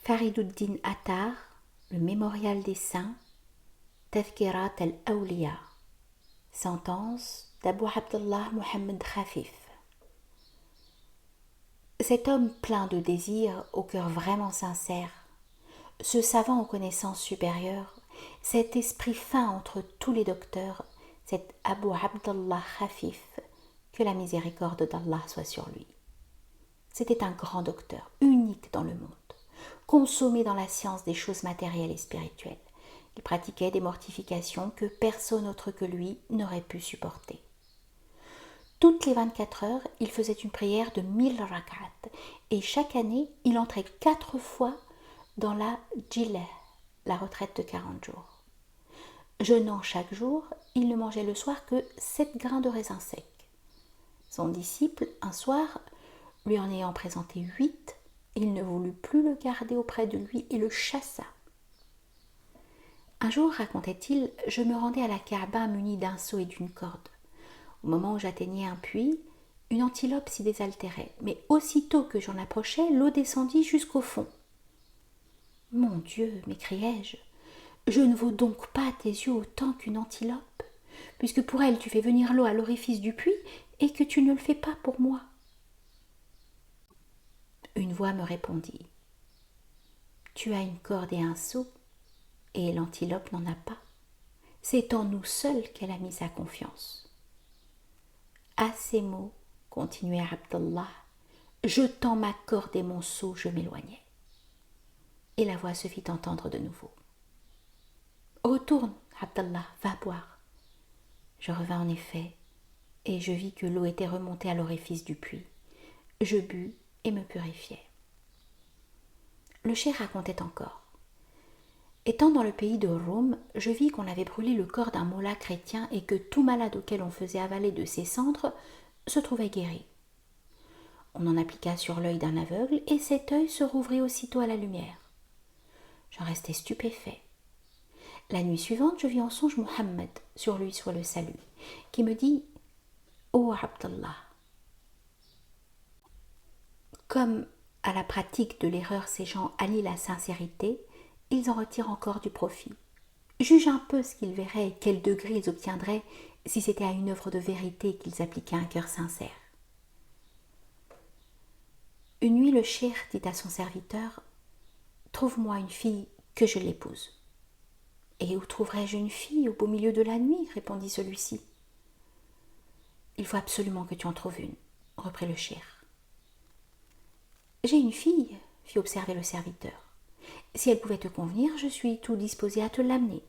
Fariduddin Attar, le mémorial des saints, Tadhkirat al-Awliya, sentence d'Abu Abdallah Muhammad Khafif. Cet homme plein de désirs, au cœur vraiment sincère, ce savant aux connaissances supérieures, cet esprit fin entre tous les docteurs, cet Abu Abdallah Khafif, que la miséricorde d'Allah soit sur lui. C'était un grand docteur, unique dans le monde, consommé dans la science des choses matérielles et spirituelles. Il pratiquait des mortifications que personne autre que lui n'aurait pu supporter. Toutes les 24 heures, il faisait une prière de 1000 rak'at et chaque année, il entrait 4 fois dans la Jilah, la retraite de 40 jours. Jeûnant chaque jour, il ne mangeait le soir que 7 grains de raisin sec. Son disciple, un soir, lui en ayant présenté 8, il ne voulut plus le garder auprès de lui et le chassa. Un jour, racontait-il, je me rendais à la Kaaba muni d'un seau et d'une corde. Au moment où j'atteignais un puits, une antilope s'y désaltérait, mais aussitôt que j'en approchais, l'eau descendit jusqu'au fond. « Mon Dieu, m'écriai-je, je ne vaux donc pas à tes yeux autant qu'une antilope, puisque pour elle tu fais venir l'eau à l'orifice du puits et que tu ne le fais pas pour moi. » Une voix me répondit « Tu as une corde et un seau, et l'antilope n'en a pas. C'est en nous seuls qu'elle a mis sa confiance. » À ces mots, continuait Abdallah, jetant ma corde et mon seau, je m'éloignai. Et la voix se fit entendre de nouveau. « Retourne, Abdallah, va boire. » Je revins en effet, et je vis que l'eau était remontée à l'orifice du puits. Je bus et me purifiai. Le cheikh racontait encore. Étant dans le pays de Rome, je vis qu'on avait brûlé le corps d'un mollah chrétien et que tout malade auquel on faisait avaler de ses cendres se trouvait guéri. On en appliqua sur l'œil d'un aveugle et cet œil se rouvrit aussitôt à la lumière. J'en restai stupéfait. La nuit suivante, je vis en songe Muhammad, sur lui soit le salut, qui me dit « Ô Abdallah, comme à la pratique de l'erreur ces gens allient la sincérité, ils en retirent encore du profit. Juge un peu ce qu'ils verraient et quel degré ils obtiendraient si c'était à une œuvre de vérité qu'ils appliquaient un cœur sincère. » Une nuit, le cheikh dit à son serviteur « Trouve-moi une fille que je l'épouse. » « Et où trouverai-je une fille au beau milieu de la nuit ?» répondit celui-ci. « Il faut absolument que tu en trouves une, » reprit le cheikh. « J'ai une fille, » fit observer le serviteur. « Si elle pouvait te convenir, je suis tout disposé à te l'amener. »«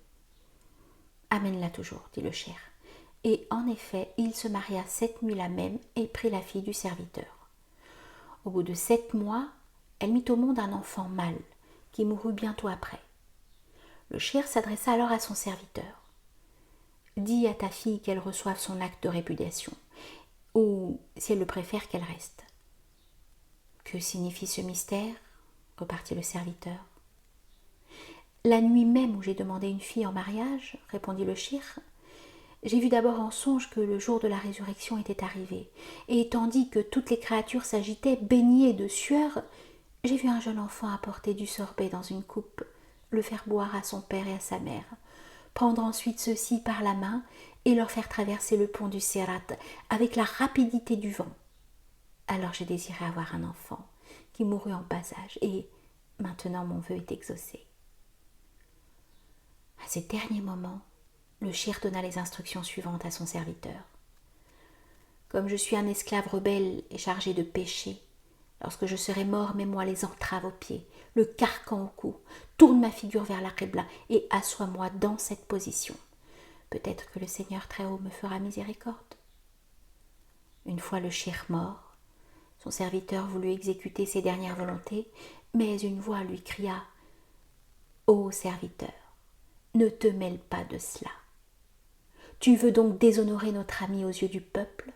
Amène-la toujours, » dit le cheikh. Et en effet, il se maria cette nuit-là même et prit la fille du serviteur. Au bout de 7 mois, elle mit au monde un enfant mâle, qui mourut bientôt après. Le cheikh s'adressa alors à son serviteur. « Dis à ta fille qu'elle reçoive son acte de répudiation, ou, si elle le préfère, qu'elle reste. » « Que signifie ce mystère ?» repartit le serviteur. « La nuit même où j'ai demandé une fille en mariage, répondit le cheikh, j'ai vu d'abord en songe que le jour de la résurrection était arrivé, et tandis que toutes les créatures s'agitaient, baignées de sueur, j'ai vu un jeune enfant apporter du sorbet dans une coupe, le faire boire à son père et à sa mère, prendre ensuite ceux-ci par la main et leur faire traverser le pont du Sirat avec la rapidité du vent. Alors j'ai désiré avoir un enfant qui mourut en bas âge et maintenant mon vœu est exaucé. » À ces derniers moments, le cheikh donna les instructions suivantes à son serviteur. « Comme je suis un esclave rebelle et chargé de péché, lorsque je serai mort, mets-moi les entraves aux pieds, le carcan au cou, tourne ma figure vers la Qibla et assois-moi dans cette position. Peut-être que le Seigneur Très-Haut me fera miséricorde. » Une fois le cheikh mort, son serviteur voulut exécuter ses dernières volontés, mais une voix lui cria « Ô serviteur, ne te mêle pas de cela. Tu veux donc déshonorer notre ami aux yeux du peuple ?